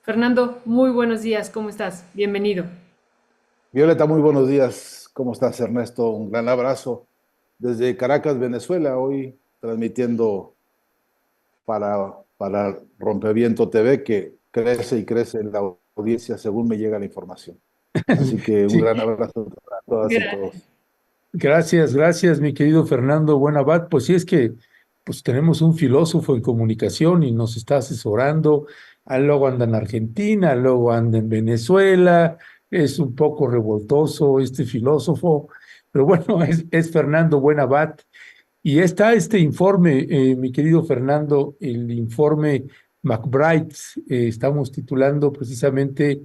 Fernando, muy buenos días, ¿cómo estás? Bienvenido. Violeta, muy buenos días. ¿Cómo estás, Ernesto? Un gran abrazo desde Caracas, Venezuela, hoy transmitiendo para Rompeviento TV, que crece y crece en la audiencia según me llega la información. Así que un Sí, gran abrazo a todas y gra- todos. gracias, mi querido Fernando Buenabad. Pues sí, es que pues tenemos un filósofo en comunicación y nos está asesorando. Luego anda en Argentina, luego anda en Venezuela. Es un poco revoltoso este filósofo, pero bueno, es Fernando Buenabad. Y está este informe, mi querido Fernando, el informe McBride. Estamos titulando precisamente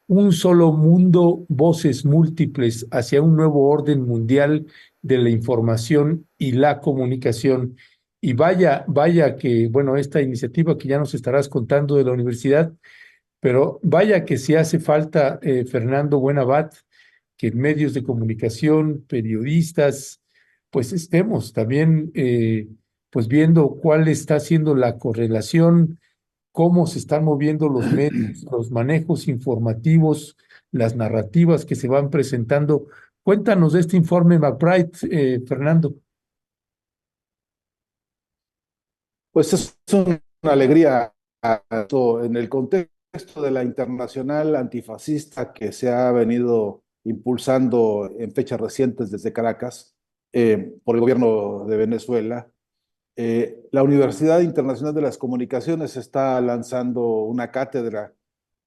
Un solo mundo, voces múltiples hacia un nuevo orden mundial de la información y la comunicación. Y vaya que, bueno, esta iniciativa que ya nos estarás contando de la universidad, pero vaya que si hace falta, Fernando Buenabad, que medios de comunicación, periodistas, pues estemos también, pues viendo cuál está siendo la correlación, cómo se están moviendo los medios, los manejos informativos, las narrativas que se van presentando. Cuéntanos de este informe McBride, Fernando. Pues es una alegría en el contexto de la internacional antifascista que se ha venido impulsando en fechas recientes desde Caracas por el gobierno de Venezuela. La Universidad Internacional de las Comunicaciones está lanzando una cátedra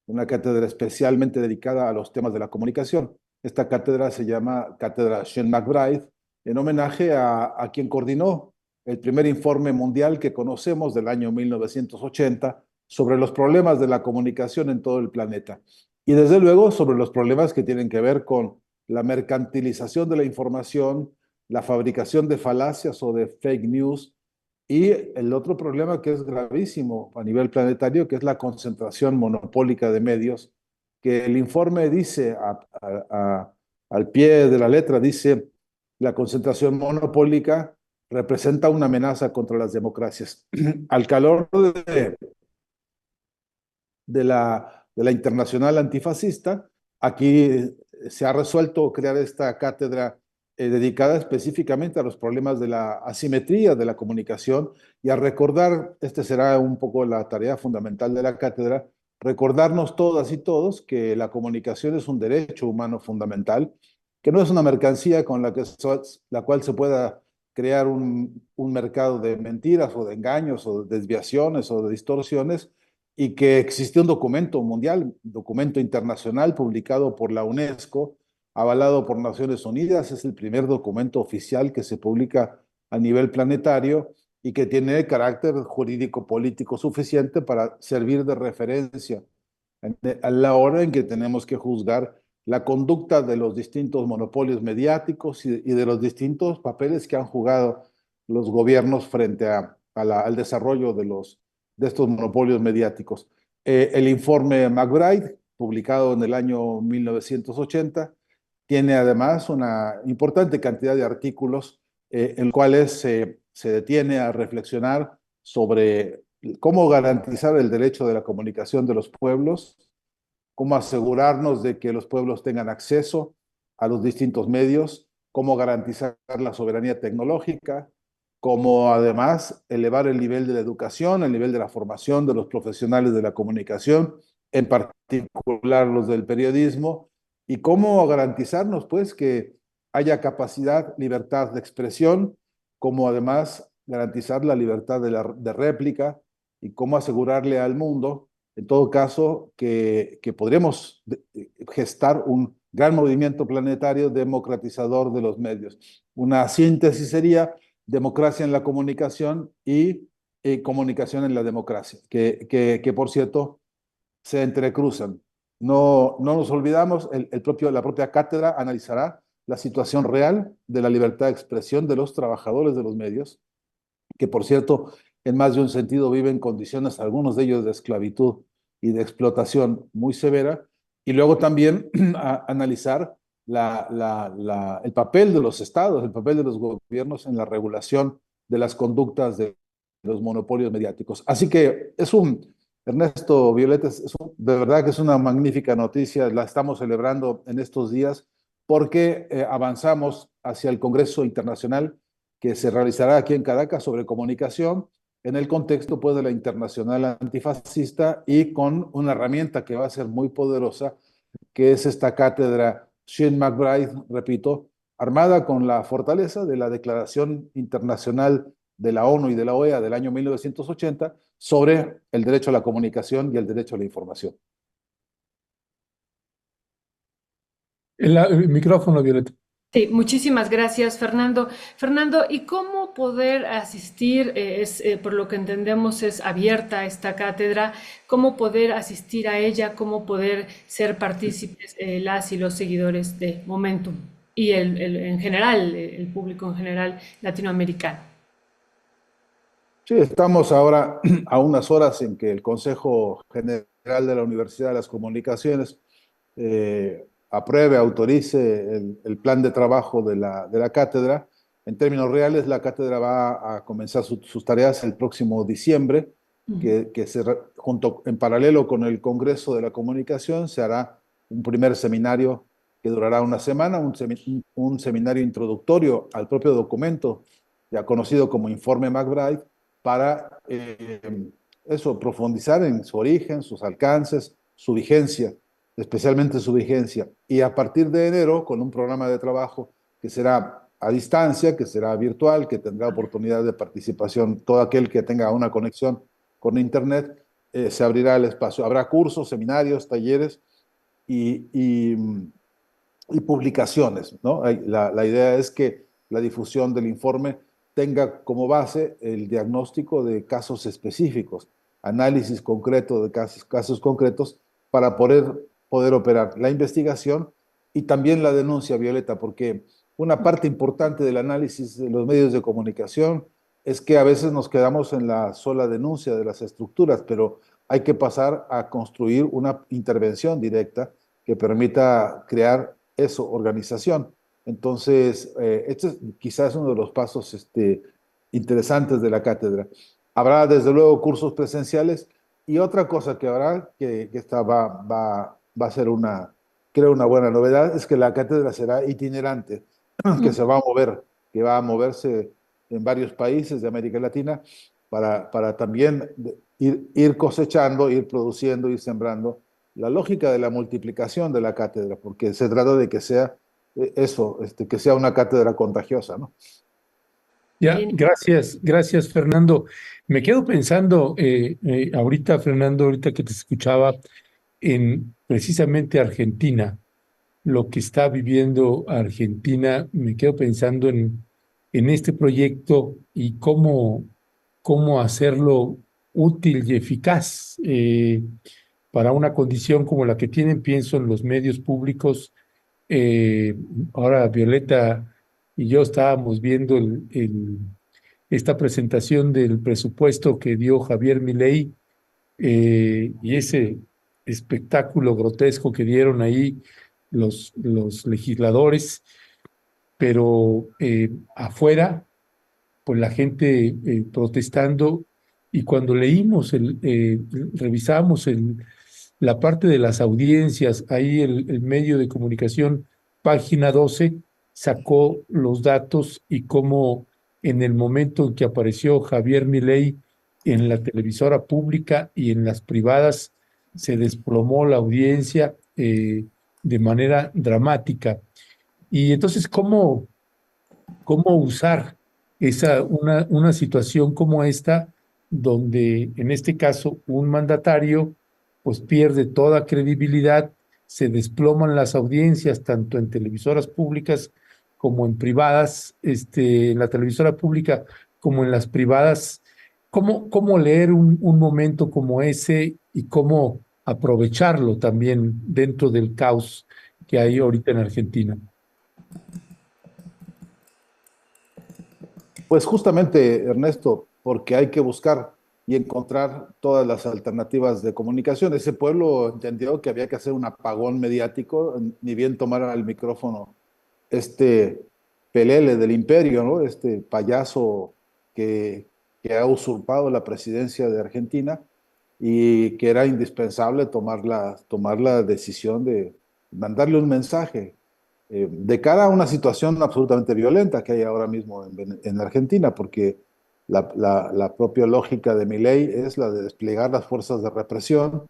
especialmente dedicada a los temas de la comunicación. Esta cátedra se llama Cátedra Sean McBride, en homenaje a quien coordinó el primer informe mundial que conocemos del año 1980 sobre los problemas de la comunicación en todo el planeta. Y desde luego sobre los problemas que tienen que ver con la mercantilización de la información, la fabricación de falacias o de fake news, y el otro problema que es gravísimo a nivel planetario, que es la concentración monopólica de medios, que el informe dice al pie de la letra, dice, la concentración monopólica representa una amenaza contra las democracias. Al calor de la internacional antifascista, aquí se ha resuelto crear esta cátedra dedicada específicamente a los problemas de la asimetría de la comunicación y a recordar, este será un poco la tarea fundamental de la cátedra, recordarnos todas y todos que la comunicación es un derecho humano fundamental, que no es una mercancía con la cual se pueda crear un mercado de mentiras o de engaños o de desviaciones o de distorsiones, y que existió un documento mundial, un documento internacional publicado por la UNESCO, avalado por Naciones Unidas. Es el primer documento oficial que se publica a nivel planetario y que tiene carácter jurídico político suficiente para servir de referencia a la hora en que tenemos que juzgar la conducta de los distintos monopolios mediáticos y de los distintos papeles que han jugado los gobiernos frente al desarrollo de estos monopolios mediáticos. El informe McBride, publicado en el año 1980, tiene además una importante cantidad de artículos en los cuales se detiene a reflexionar sobre cómo garantizar el derecho de la comunicación de los pueblos, cómo asegurarnos de que los pueblos tengan acceso a los distintos medios, cómo garantizar la soberanía tecnológica, cómo además elevar el nivel de la educación, el nivel de la formación de los profesionales de la comunicación, en particular los del periodismo, y cómo garantizarnos pues que haya capacidad, libertad de expresión, como además garantizar la libertad de réplica y cómo asegurarle al mundo en todo caso, que podremos gestar un gran movimiento planetario democratizador de los medios. Una síntesis sería democracia en la comunicación y comunicación en la democracia, que por cierto se entrecruzan. No nos olvidamos, la propia cátedra analizará la situación real de la libertad de expresión de los trabajadores de los medios, que por cierto, en más de un sentido viven condiciones, algunos de ellos de esclavitud y de explotación muy severa, y luego también analizar el papel de los estados, el papel de los gobiernos en la regulación de las conductas de los monopolios mediáticos. Así que Ernesto, Violeta, de verdad que es una magnífica noticia, la estamos celebrando en estos días porque avanzamos hacia el Congreso Internacional que se realizará aquí en Caracas sobre comunicación en el contexto pues, de la Internacional Antifascista y con una herramienta que va a ser muy poderosa, que es esta cátedra Shane McBride, repito, armada con la fortaleza de la Declaración Internacional de la ONU y de la OEA del año 1980 sobre el derecho a la comunicación y el derecho a la información. El micrófono, Violeta. Sí, muchísimas gracias, Fernando. Fernando, ¿y cómo poder asistir? Por lo que entendemos, es abierta esta cátedra. ¿Cómo poder asistir a ella? ¿Cómo poder ser partícipes las y los seguidores de Momentum? Y en general, el público en general latinoamericano. Sí, estamos ahora a unas horas en que el Consejo General de la Universidad de las Comunicaciones apruebe, autorice el plan de trabajo de la cátedra. En términos reales, la cátedra va a comenzar sus tareas el próximo diciembre, junto en paralelo con el Congreso de la Comunicación se hará un primer seminario que durará una semana, un seminario introductorio al propio documento, ya conocido como Informe McBride, para eso, profundizar en su origen, sus alcances, su vigencia, especialmente su vigencia. Y a partir de enero, con un programa de trabajo que será a distancia, que será virtual, que tendrá oportunidad de participación todo aquel que tenga una conexión con Internet, se abrirá el espacio. Habrá cursos, seminarios, talleres y, y, y publicaciones, ¿no? La idea es que la difusión del informe tenga como base el diagnóstico de casos específicos, análisis concreto de casos concretos para poder operar la investigación y también la denuncia, Violeta, porque una parte importante del análisis de los medios de comunicación es que a veces nos quedamos en la sola denuncia de las estructuras, pero hay que pasar a construir una intervención directa que permita crear eso, organización. Entonces, este es quizás uno de los pasos interesantes de la cátedra. Habrá desde luego cursos presenciales y otra cosa que habrá, que esta va a ser creo, una buena novedad, es que la cátedra será itinerante, que se va a mover, que va a moverse en varios países de América Latina para también ir cosechando, ir produciendo, ir sembrando la lógica de la multiplicación de la cátedra, porque se trata de que sea eso, que sea una cátedra contagiosa, ¿no? Ya, Bien. gracias, Fernando. Me quedo pensando, ahorita, Fernando, ahorita que te escuchaba, en precisamente Argentina, lo que está viviendo Argentina, me quedo pensando en este proyecto y cómo hacerlo útil y eficaz para una condición como la que tienen, pienso en los medios públicos. Eh, Ahora Violeta y yo estábamos viendo esta presentación del presupuesto que dio Javier Milei y ese espectáculo grotesco que dieron ahí los legisladores, pero afuera, pues la gente protestando, y cuando leímos, revisamos la parte de las audiencias, ahí el medio de comunicación, Página 12, sacó los datos y cómo en el momento en que apareció Javier Milei en la televisora pública y en las privadas, se desplomó la audiencia de manera dramática. Y entonces, ¿cómo usar una situación como esta, donde en este caso un mandatario pues pierde toda credibilidad, se desploman las audiencias tanto en televisoras públicas como en privadas, en la televisora pública como en las privadas? ¿Cómo leer un momento como ese y cómo aprovecharlo también dentro del caos que hay ahorita en Argentina? Pues justamente, Ernesto, porque hay que buscar y encontrar todas las alternativas de comunicación. Ese pueblo entendió que había que hacer un apagón mediático, ni bien tomara el micrófono este pelele del imperio, ¿no? Este payaso que, que ha usurpado la presidencia de Argentina. y que era indispensable tomar la decisión de mandarle un mensaje de cara a una situación absolutamente violenta que hay ahora mismo en Argentina, porque la propia lógica de Milei es la de desplegar las fuerzas de represión.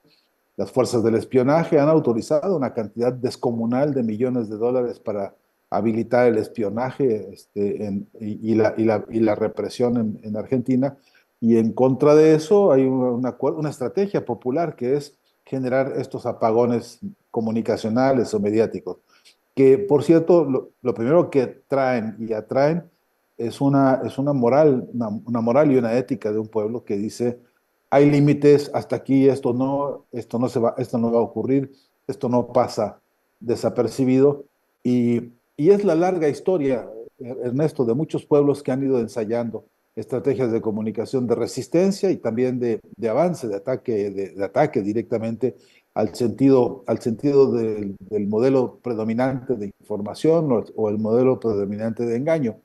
Las fuerzas del espionaje han autorizado una cantidad descomunal de millones de dólares para habilitar el espionaje y la represión en Argentina. Y en contra de eso hay una estrategia popular que es generar estos apagones comunicacionales o mediáticos, que por cierto, lo primero que traen y atraen es una moral y una ética de un pueblo que dice, hay límites, hasta aquí, esto no va a ocurrir, esto no pasa desapercibido. Y es la larga historia, Ernesto, de muchos pueblos que han ido ensayando estrategias de comunicación de resistencia y también de avance, de ataque directamente al sentido del modelo predominante de información o el modelo predominante de engaño.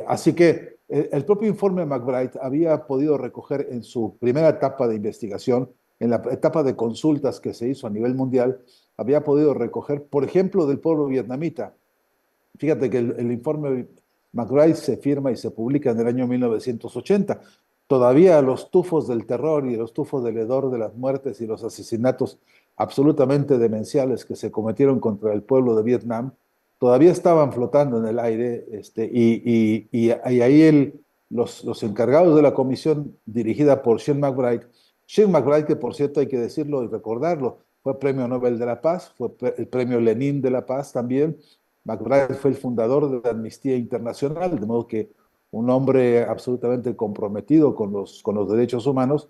Así que el propio informe McBride había podido recoger en su primera etapa de investigación, en la etapa de consultas que se hizo a nivel mundial, había podido recoger, por ejemplo, del pueblo vietnamita. Fíjate que el informe McBride se firma y se publica en el año 1980. Todavía los tufos del terror y los tufos del hedor de las muertes y los asesinatos absolutamente demenciales que se cometieron contra el pueblo de Vietnam todavía estaban flotando en el aire, y ahí los encargados de la comisión dirigida por Shane McBride, que por cierto hay que decirlo y recordarlo, fue Premio Nobel de la Paz, fue el Premio Lenin de la Paz también. McBride fue el fundador de la Amnistía Internacional, de modo que un hombre absolutamente comprometido con los derechos humanos,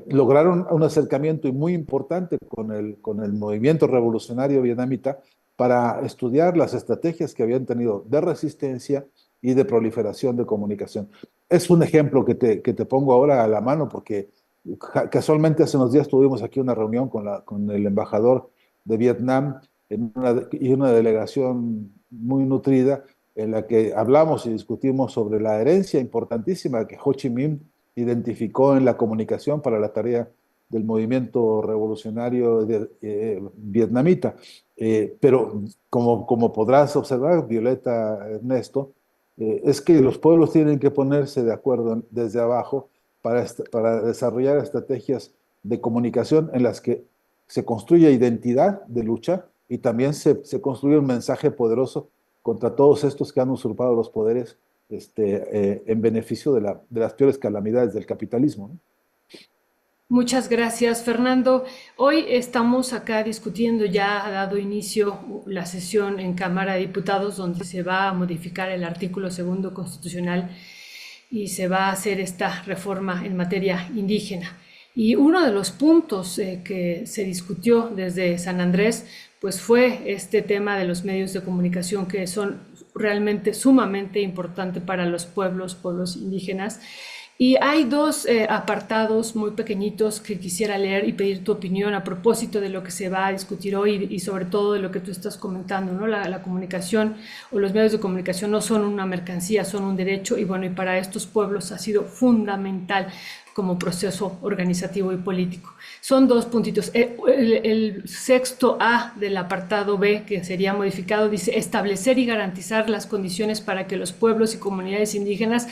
lograron un acercamiento muy importante con el movimiento revolucionario vietnamita para estudiar las estrategias que habían tenido de resistencia y de proliferación de comunicación. Es un ejemplo que te pongo ahora a la mano porque casualmente hace unos días tuvimos aquí una reunión con el embajador de Vietnam y una delegación muy nutrida en la que hablamos y discutimos sobre la herencia importantísima que Ho Chi Minh identificó en la comunicación para la tarea del movimiento revolucionario vietnamita. Pero como podrás observar, Violeta, Ernesto, es que los pueblos tienen que ponerse de acuerdo desde abajo para desarrollar estrategias de comunicación en las que se construye identidad de lucha y también se construye un mensaje poderoso contra todos estos que han usurpado los poderes en beneficio de las peores calamidades del capitalismo, ¿no? Muchas gracias, Fernando. Hoy estamos acá discutiendo, ya ha dado inicio la sesión en Cámara de Diputados donde se va a modificar el artículo segundo constitucional y se va a hacer esta reforma en materia indígena. Y uno de los puntos que se discutió desde San Andrés, pues fue este tema de los medios de comunicación que son realmente sumamente importantes para los pueblos indígenas. Y hay dos apartados muy pequeñitos que quisiera leer y pedir tu opinión a propósito de lo que se va a discutir hoy y sobre todo de lo que tú estás comentando, ¿no? La comunicación o los medios de comunicación no son una mercancía, son un derecho y bueno, y para estos pueblos ha sido fundamental como proceso organizativo y político. Son dos puntitos. El sexto A del apartado B, que sería modificado, dice establecer y garantizar las condiciones para que los pueblos y comunidades indígenas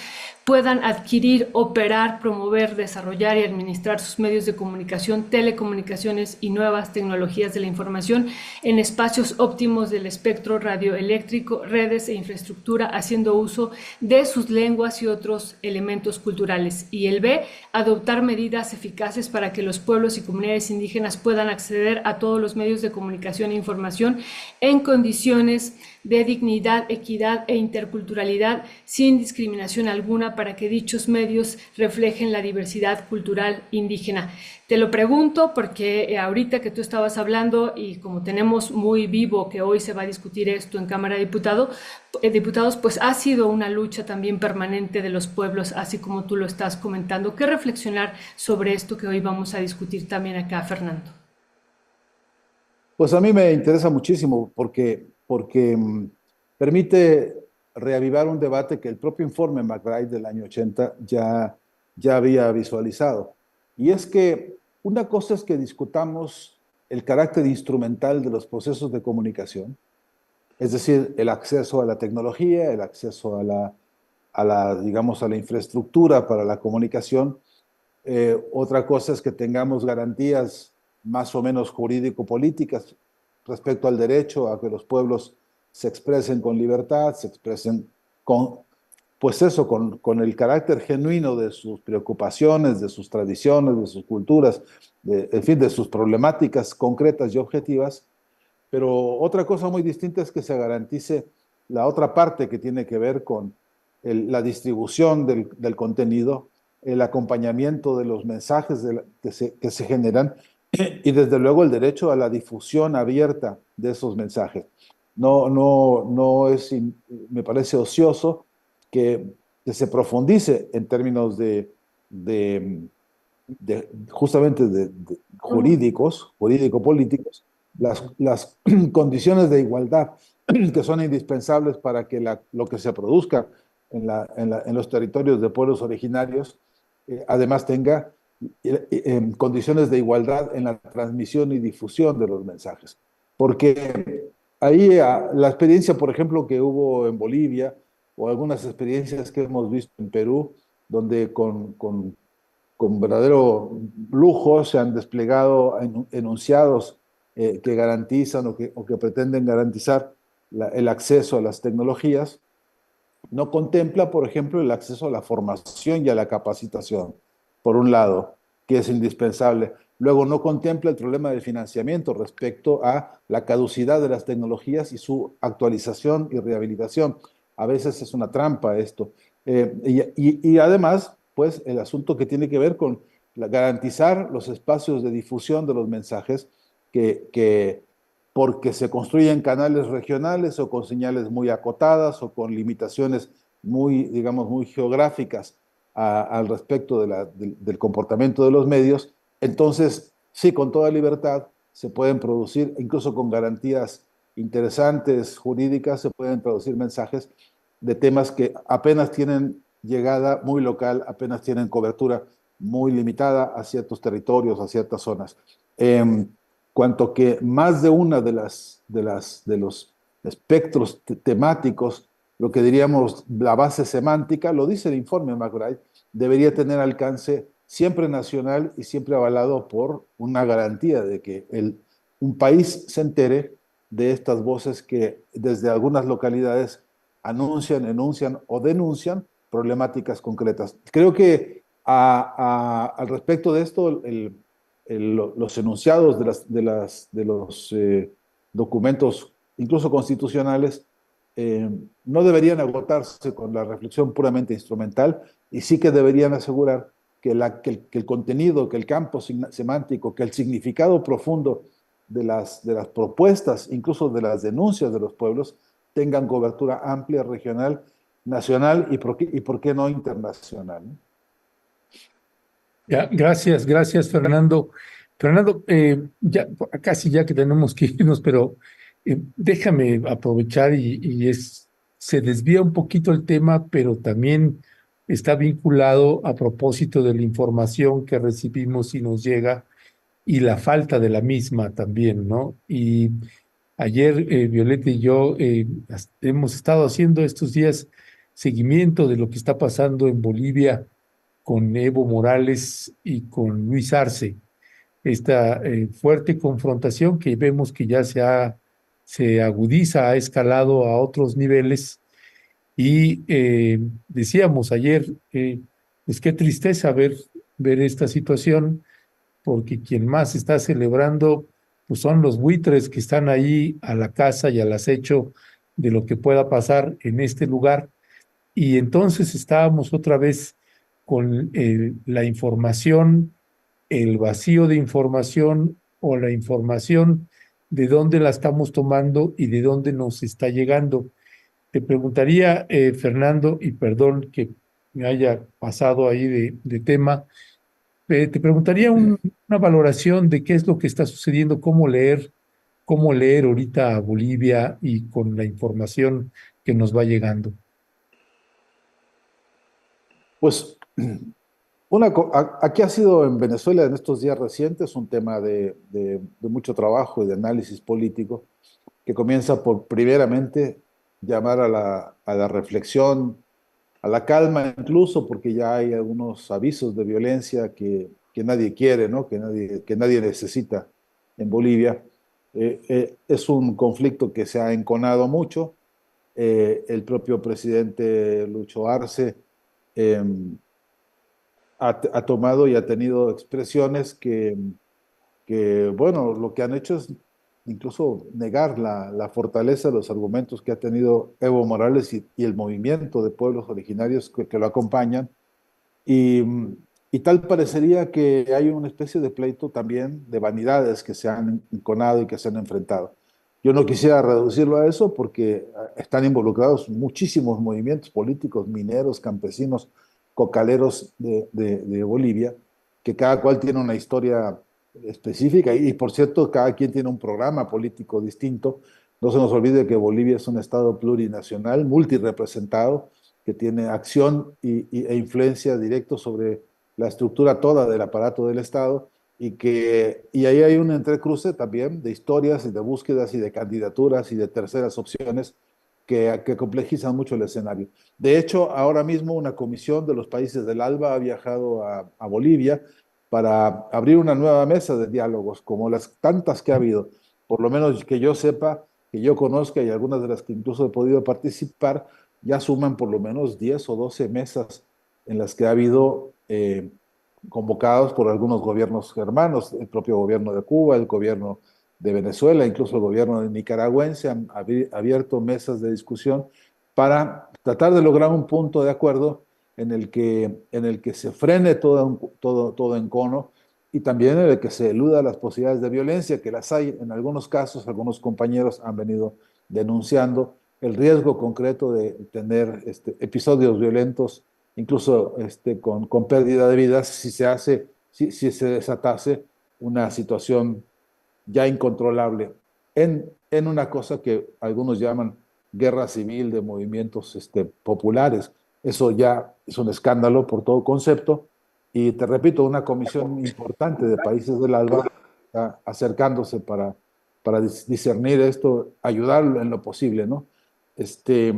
puedan adquirir, operar, promover, desarrollar y administrar sus medios de comunicación, telecomunicaciones y nuevas tecnologías de la información en espacios óptimos del espectro radioeléctrico, redes e infraestructura, haciendo uso de sus lenguas y otros elementos culturales. Y el B, adoptar medidas eficaces para que los pueblos y comunidades indígenas puedan acceder a todos los medios de comunicación e información en condiciones de dignidad, equidad e interculturalidad sin discriminación alguna para que dichos medios reflejen la diversidad cultural indígena. Te lo pregunto porque ahorita que tú estabas hablando y como tenemos muy vivo que hoy se va a discutir esto en Cámara de Diputados, pues ha sido una lucha también permanente de los pueblos, así como tú lo estás comentando. ¿Qué reflexionar sobre esto que hoy vamos a discutir también acá, Fernando? Pues a mí me interesa muchísimo porque permite reavivar un debate que el propio informe McBride del año 80 ya había visualizado. Y es que una cosa es que discutamos el carácter instrumental de los procesos de comunicación, es decir, el acceso a la tecnología, el acceso digamos, a la infraestructura para la comunicación. Otra cosa es que tengamos garantías más o menos jurídico-políticas respecto al derecho a que los pueblos se expresen con libertad, se expresen con, pues eso, con el carácter genuino de sus preocupaciones, de sus tradiciones, de sus culturas, en fin, de sus problemáticas concretas y objetivas. Pero otra cosa muy distinta es que se garantice la otra parte que tiene que ver con la distribución del contenido, el acompañamiento de los mensajes que se generan y desde luego el derecho a la difusión abierta de esos mensajes. No es, me parece ocioso que se profundice en términos de, justamente de jurídicos, jurídico-políticos, las condiciones de igualdad que son indispensables para que lo que se produzca en los territorios de pueblos originarios, además tenga condiciones de igualdad en la transmisión y difusión de los mensajes. Porque ahí la experiencia, por ejemplo, que hubo en Bolivia, o algunas experiencias que hemos visto en Perú, donde con verdadero lujo se han desplegado enunciados que garantizan o que pretenden garantizar el acceso a las tecnologías, no contempla, por ejemplo, el acceso a la formación y a la capacitación, por un lado, que es indispensable. Luego, no contempla el problema del financiamiento respecto a la caducidad de las tecnologías y su actualización y rehabilitación. A veces es una trampa esto. Y además, pues, el asunto que tiene que ver con garantizar los espacios de difusión de los mensajes que porque se construyen canales regionales o con señales muy acotadas o con limitaciones muy, digamos, muy geográficas al respecto del comportamiento de los medios, entonces sí, con toda libertad se pueden producir, incluso con garantías interesantes jurídicas, se pueden producir mensajes de temas que apenas tienen llegada muy local, apenas tienen cobertura muy limitada a ciertos territorios, a ciertas zonas. Cuanto que más de una de los espectros temáticos, lo que diríamos la base semántica, lo dice el informe McBride, debería tener alcance siempre nacional y siempre avalado por una garantía de que un país se entere de estas voces que desde algunas localidades anuncian, enuncian o denuncian problemáticas concretas. Creo que al respecto de esto, los enunciados de los documentos, incluso constitucionales, no deberían agotarse con la reflexión puramente instrumental y sí que deberían asegurar que el contenido, que el campo semántico, que el significado profundo de las propuestas, incluso de las denuncias de los pueblos, tengan cobertura amplia, regional, nacional y por qué no internacional, ¿no? Gracias, Fernando. Fernando, ya casi ya que tenemos que irnos, pero déjame aprovechar se desvía un poquito el tema, pero también está vinculado a propósito de la información que recibimos y nos llega y la falta de la misma también, ¿no? Y ayer Violeta y yo hemos estado haciendo estos días seguimiento de lo que está pasando en Bolivia con Evo Morales y con Luis Arce, esta fuerte confrontación que vemos que ya se agudiza, ha escalado a otros niveles y decíamos ayer, pues qué tristeza ver esta situación, porque quien más está celebrando pues son los buitres que están ahí a la caza y al acecho de lo que pueda pasar en este lugar. Y entonces estábamos otra vez con la información, el vacío de información o la información de dónde la estamos tomando y de dónde nos está llegando. Te preguntaría, Fernando, y perdón que me haya pasado ahí de tema, te preguntaría una valoración de qué es lo que está sucediendo, cómo leer ahorita a Bolivia y con la información que nos va llegando. Pues Aquí ha sido en Venezuela en estos días recientes un tema de mucho trabajo y de análisis político que comienza por primeramente llamar a la reflexión, a la calma incluso, porque ya hay algunos avisos de violencia que nadie quiere, ¿no? Que nadie necesita en Bolivia. Es un conflicto que se ha enconado mucho. El propio presidente Lucho Arce eh, ha tomado y ha tenido expresiones bueno, lo que han hecho es incluso negar la fortaleza de los argumentos que ha tenido Evo Morales y el movimiento de pueblos originarios que lo acompañan. Y, y tal parecería que hay una especie de pleito también de vanidades que se han enconado y que se han enfrentado. Yo no quisiera reducirlo a eso porque están involucrados muchísimos movimientos políticos, mineros, campesinos, cocaleros de Bolivia, que cada cual tiene una historia específica y por cierto, cada quien tiene un programa político distinto. No se nos olvide que Bolivia es un estado plurinacional, multirepresentado, que tiene acción e influencia directa sobre la estructura toda del aparato del Estado y ahí hay un entrecruce también de historias y de búsquedas y de candidaturas y de terceras opciones que complejizan mucho el escenario. De hecho, ahora mismo una comisión de los países del ALBA ha viajado a Bolivia para abrir una nueva mesa de diálogos, como las tantas que ha habido, por lo menos que yo sepa, que yo conozca y algunas de las que incluso he podido participar, ya suman por lo menos 10 o 12 mesas en las que ha habido convocados por algunos gobiernos hermanos, el propio gobierno de Cuba, el gobierno de Venezuela, incluso el gobierno nicaragüense, han abierto mesas de discusión para tratar de lograr un punto de acuerdo en el que se frene todo encono y también en el que se eluda las posibilidades de violencia, que las hay en algunos casos, algunos compañeros han venido denunciando el riesgo concreto de tener episodios violentos, incluso con pérdida de vidas, si se desatase una situación ya incontrolable en una cosa que algunos llaman guerra civil de movimientos populares. Eso ya es un escándalo por todo concepto. Y te repito, una comisión importante de países del ALBA está acercándose para discernir esto, ayudarlo en lo posible, ¿no? Este,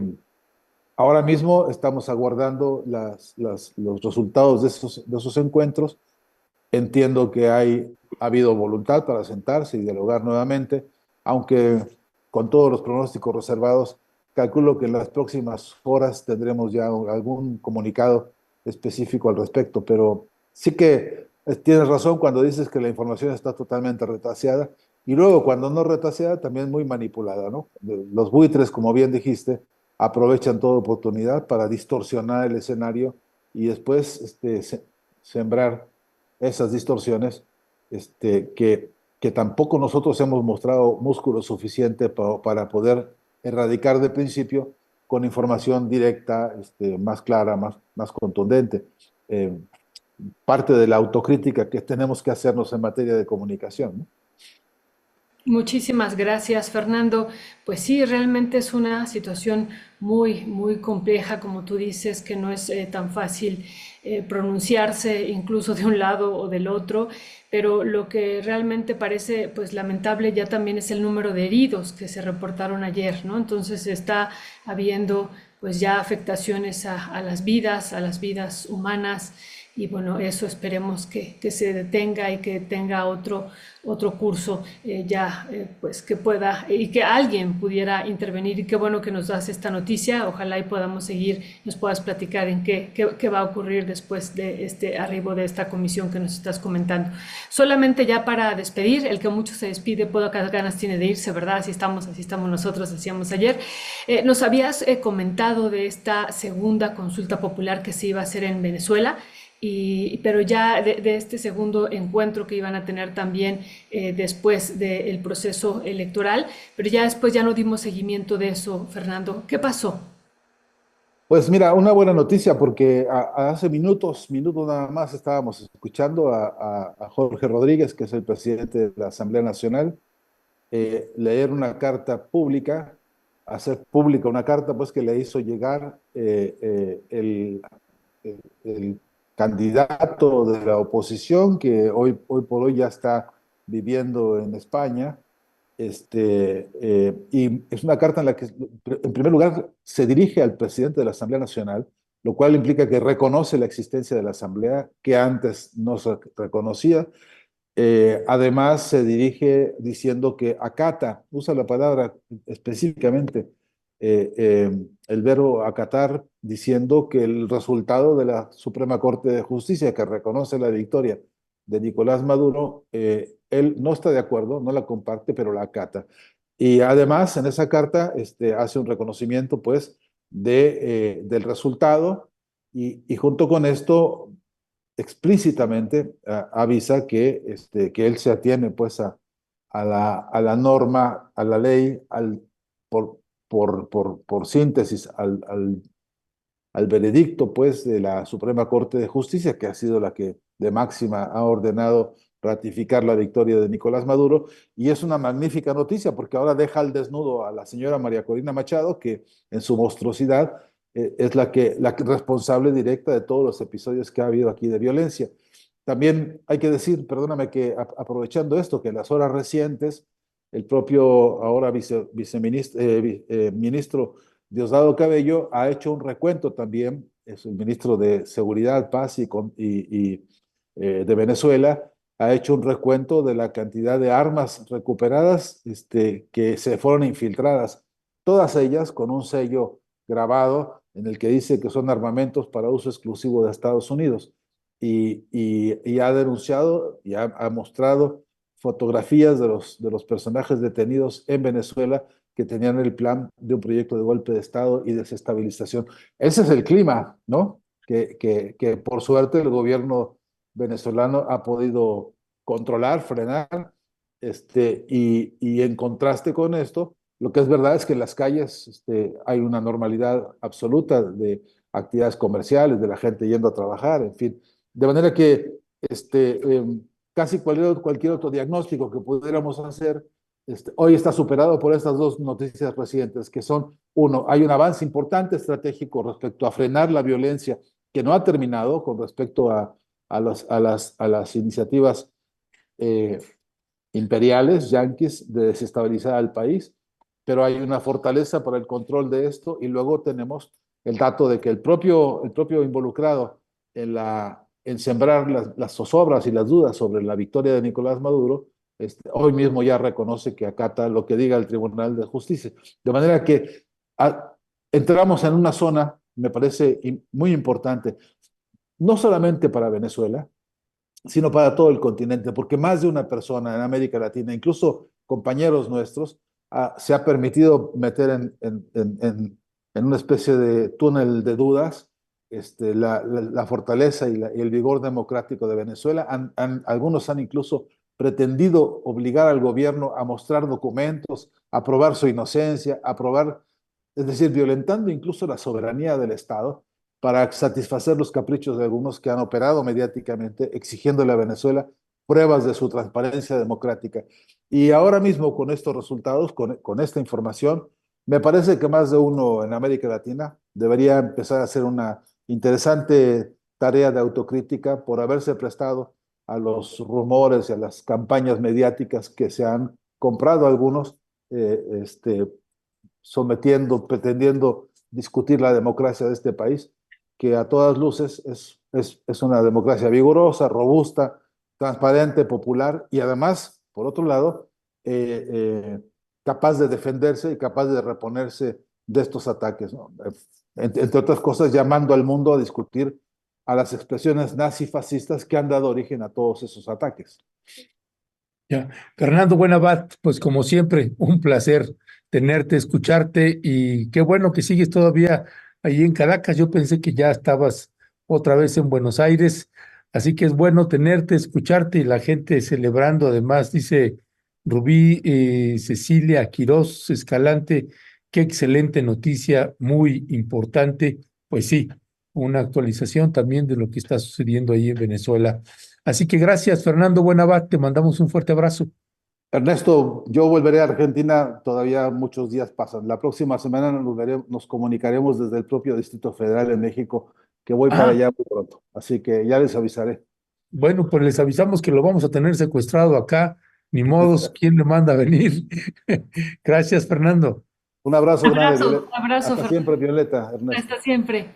Ahora mismo estamos aguardando los resultados de esos encuentros. Entiendo que ha habido voluntad para sentarse y dialogar nuevamente, aunque con todos los pronósticos reservados, calculo que en las próximas horas tendremos ya algún comunicado específico al respecto, pero sí que tienes razón cuando dices que la información está totalmente retaseada y luego cuando no retaseada también muy manipulada, ¿no? Los buitres, como bien dijiste, aprovechan toda oportunidad para distorsionar el escenario y después sembrar esas distorsiones que tampoco nosotros hemos mostrado músculo suficiente para poder erradicar de principio con información directa, más clara, más contundente. Eh, Parte de la autocrítica que tenemos que hacernos en materia de comunicación, ¿no? Muchísimas gracias, Fernando. Pues sí, realmente es una situación muy, muy compleja, como tú dices, que no es tan fácil pronunciarse incluso de un lado o del otro, pero lo que realmente parece pues lamentable ya también es el número de heridos que se reportaron ayer, ¿no? Entonces está habiendo pues ya afectaciones a las vidas humanas y bueno, eso esperemos que se detenga y que tenga otro curso pues que pueda y que alguien pudiera intervenir y qué bueno que nos das esta noticia, ojalá y podamos seguir, nos puedas platicar en qué va a ocurrir después de este arribo de esta comisión que nos estás comentando. Solamente ya para despedir, el que mucho se despide, pocas ganas tiene de irse, ¿verdad? Así estamos nosotros, decíamos ayer. Nos habías comentado de esta segunda consulta popular que se iba a hacer en Venezuela. Pero ya de este segundo encuentro que iban a tener también después del proceso electoral, pero ya después ya no dimos seguimiento de eso, Fernando. ¿Qué pasó? Pues mira, una buena noticia porque hace minutos nada más estábamos escuchando a Jorge Rodríguez, que es el presidente de la Asamblea Nacional, leer una carta pública, hacer pública una carta pues que le hizo llegar el candidato de la oposición que hoy por hoy ya está viviendo en España. Y es una carta en la que, en primer lugar, se dirige al presidente de la Asamblea Nacional, lo cual implica que reconoce la existencia de la Asamblea, que antes no se reconocía. Además, se dirige diciendo que acata, usa la palabra específicamente, el verbo acatar, diciendo que el resultado de la Suprema Corte de Justicia, que reconoce la victoria de Nicolás Maduro, él no está de acuerdo, no la comparte, pero la acata. Y además, en esa carta, hace un reconocimiento, pues, del resultado y junto con esto explícitamente avisa que él se atiene pues a la norma, a la ley, por, por síntesis, al veredicto pues de la Suprema Corte de Justicia, que ha sido la que de máxima ha ordenado ratificar la victoria de Nicolás Maduro, y es una magnífica noticia porque ahora deja al desnudo a la señora María Corina Machado, que en su monstruosidad es la que responsable directa de todos los episodios que ha habido aquí de violencia. También hay que decir, perdóname, que aprovechando esto, que en las horas recientes, el propio ahora viceministro, ministro Diosdado Cabello ha hecho un recuento también, es el ministro de Seguridad, Paz de Venezuela, ha hecho un recuento de la cantidad de armas recuperadas que se fueron infiltradas, todas ellas con un sello grabado en el que dice que son armamentos para uso exclusivo de Estados Unidos. Y ha denunciado y ha mostrado fotografías de los personajes detenidos en Venezuela que tenían el plan de un proyecto de golpe de Estado y desestabilización. Ese es el clima, ¿no? Que por suerte el gobierno venezolano ha podido controlar, frenar, y en contraste con esto, lo que es verdad es que en las calles hay una normalidad absoluta de actividades comerciales, de la gente yendo a trabajar, en fin. De manera que casi cualquier otro diagnóstico que pudiéramos hacer hoy está superado por estas dos noticias recientes, que son, uno, hay un avance importante estratégico respecto a frenar la violencia que no ha terminado con respecto a las iniciativas eh, imperiales, yanquis, de desestabilizar al país, pero hay una fortaleza para el control de esto y luego tenemos el dato de que el propio involucrado en sembrar las zozobras y las dudas sobre la victoria de Nicolás Maduro, hoy mismo ya reconoce que acata lo que diga el Tribunal de Justicia. De manera que a, entramos en una zona, me parece muy importante, no solamente para Venezuela, sino para todo el continente, porque más de una persona en América Latina, incluso compañeros nuestros, se ha permitido meter en una especie de túnel de dudas la fortaleza y el vigor democrático de Venezuela. Algunos han incluso pretendido obligar al gobierno a mostrar documentos, a probar su inocencia, a probar, es decir, violentando incluso la soberanía del Estado para satisfacer los caprichos de algunos que han operado mediáticamente, exigiéndole a Venezuela pruebas de su transparencia democrática. Y ahora mismo, con estos resultados, con esta información, me parece que más de uno en América Latina debería empezar a hacer una interesante tarea de autocrítica por haberse prestado a los rumores y a las campañas mediáticas que se han comprado algunos, sometiendo, pretendiendo discutir la democracia de este país, que a todas luces es una democracia vigorosa, robusta, transparente, popular y además, por otro lado, capaz de defenderse y capaz de reponerse de estos ataques, ¿no? Entre otras cosas, llamando al mundo a discutir a las expresiones nazifascistas que han dado origen a todos esos ataques. Ya. Fernando Buenabat, pues como siempre, un placer tenerte, escucharte y qué bueno que sigues todavía ahí en Caracas. Yo pensé que ya estabas otra vez en Buenos Aires, así que es bueno tenerte, escucharte y la gente celebrando. Además, dice Rubí Cecilia Quirós Escalante, qué excelente noticia, muy importante. Pues sí, una actualización también de lo que está sucediendo ahí en Venezuela. Así que gracias, Fernando Buenabat, te mandamos un fuerte abrazo. Ernesto, yo volveré a Argentina, todavía muchos días pasan. La próxima semana nos comunicaremos desde el propio Distrito Federal en México que voy para Ah, allá muy pronto. Así que ya les avisaré. bueno, pues les avisamos que lo vamos a tener secuestrado acá. Ni modos, ¿quién le manda a venir? Gracias, Fernando. Un abrazo grande, Violeta. Abrazo, Hasta Fernando. siempre, Violeta, Ernesto. Hasta siempre.